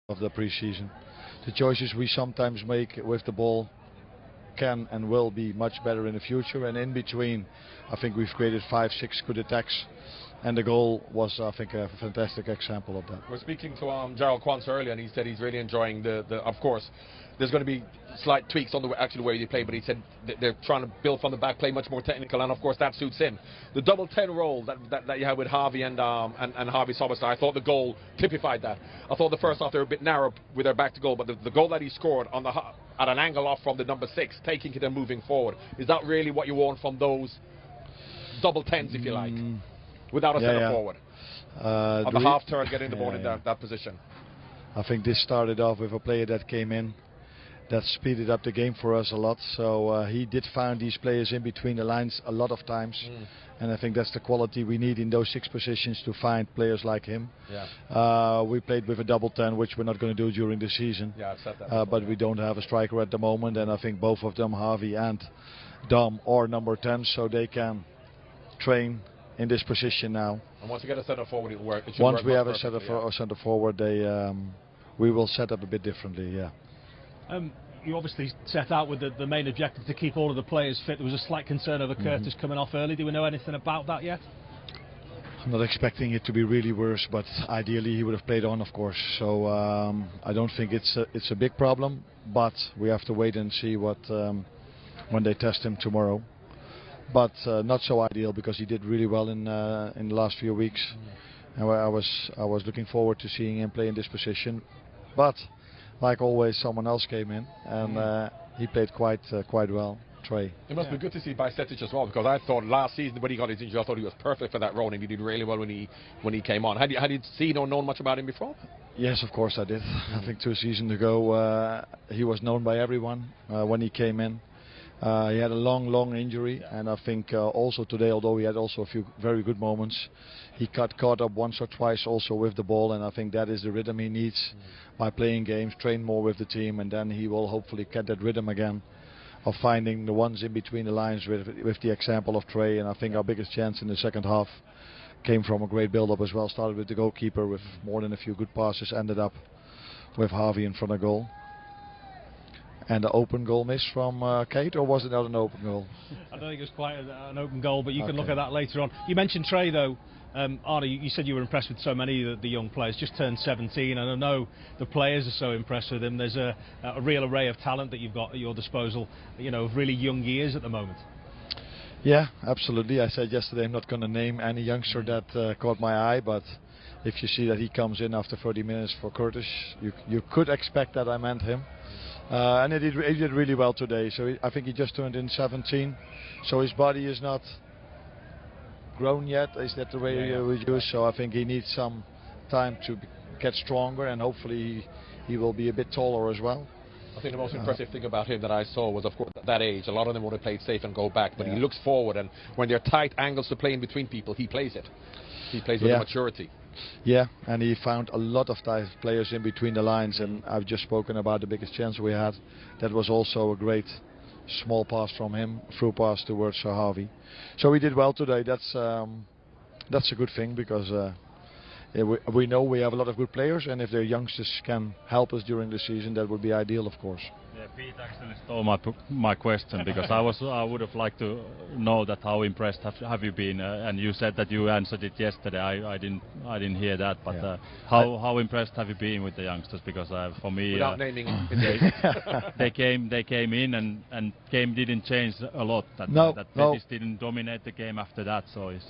of the preseason. The choices we sometimes make with the ball can and will be much better in the future, and in between I think we've created 5-6 good attacks, and the goal was, I think, a fantastic example of that. We're speaking to Gerald Quantz earlier, and he said he's really enjoying the of course there's going to be slight tweaks on the way they play, but he said they're trying to build from the back, play much more technical, and of course that suits him. The double 10 role that you have with Harvey and Harvey Sobostar, I thought the goal typified that. I thought the first half they were a bit narrow with their back to goal, but the goal that he scored on at an angle off from the number 6, taking it and moving forward, is that really what you want from those double 10s, if you like, without a centre forward? On the half turn, getting the ball in that position. I think this started off with a player that came in that speeded up the game for us a lot. So he did find these players in between the lines a lot of times, and I think that's the quality we need in those 6 positions to find players like him. We played with a double 10, which we're not going to do during the season. I've said that. But we don't have a striker at the moment, and I think both of them, Harvey and Dom, are number 10, so they can train in this position now. And once you get a centre forward, it'll work. Once we have a centre forward, we will set up a bit differently. You obviously set out with the main objective to keep all of the players fit. There was a slight concern over Curtis coming off early. Do we know anything about that yet? I'm not expecting it to be really worse, but ideally he would have played on, of course. So I don't think it's a big problem, but we have to wait and see what when they test him tomorrow. But not so ideal, because he did really well in the last few weeks, and I was looking forward to seeing him play in this position. But like always, someone else came in, and he played quite well. Trey. It must be good to see Bajcetic as well, because I thought last season when he got his injury, I thought he was perfect for that role, and he did really well when he came on. Had you seen or known much about him before? Yes, of course I did. I think 2 seasons ago he was known by everyone when he came in. He had a long injury, and I think also today, although he had also a few very good moments, he got caught up once or twice also with the ball, and I think that is the rhythm he needs by playing games, train more with the team, and then he will hopefully get that rhythm again of finding the ones in between the lines with the example of Trey. And I think our biggest chance in the second half came from a great build-up as well. Started with the goalkeeper with more than a few good passes, ended up with Harvey in front of goal. And the open goal miss from Kate, or was it not an open goal? I don't think it was quite an open goal, but you can look at that later on. You mentioned Trey, though. Arne, you said you were impressed with so many of the young players. Just turned 17, and I know the players are so impressed with him. There's a real array of talent that you've got at your disposal, of really young years at the moment. Yeah, absolutely. I said yesterday I'm not going to name any youngster that caught my eye, but if you see that he comes in after 30 minutes for Curtis, you could expect that I meant him. And he did really well today. So I think he just turned in 17, so his body is not grown yet. Is that the way we use? So I think he needs some time to get stronger, and hopefully he will be a bit taller as well. I think the most impressive thing about him that I saw was, of course, at that age, a lot of them would have played safe and go back, but he looks forward, and when there are tight angles to play in between people, he plays it. He plays with maturity. Yeah, and he found a lot of tight players in between the lines, and I've just spoken about the biggest chance we had. That was also a great small pass from him, through pass towards Harvey. So we did well today. That's a good thing, because we know we have a lot of good players, and if their youngsters can help us during the season, that would be ideal, of course. Yeah, Pete actually stole my question, because I would have liked to know that how impressed have you been, and you said that you answered it yesterday. I didn't hear that, but how impressed have you been with the youngsters? Because for me, without naming they came in, and game didn't change a lot. That Betis didn't dominate the game after that, so it's.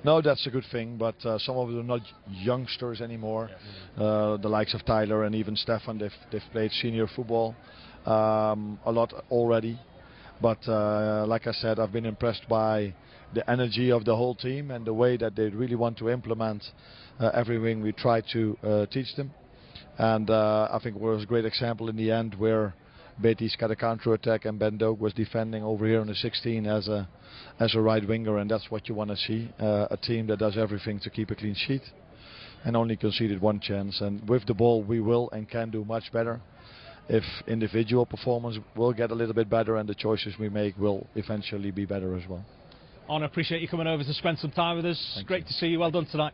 No, that's a good thing, but some of them are not youngsters anymore. The likes of Tyler and even Stefan, they've played senior football a lot already. But like I said, I've been impressed by the energy of the whole team and the way that they really want to implement everything we try to teach them. And I think it was a great example in the end, where Betis got a counter-attack and Ben Doak was defending over here on the 16 as a right winger, and that's what you want to see, a team that does everything to keep a clean sheet and only conceded 1 chance. And with the ball we will and can do much better if individual performance will get a little bit better, and the choices we make will eventually be better as well. Arne, I appreciate you coming over to spend some time with us. Thank Great you. to see you. Well done tonight.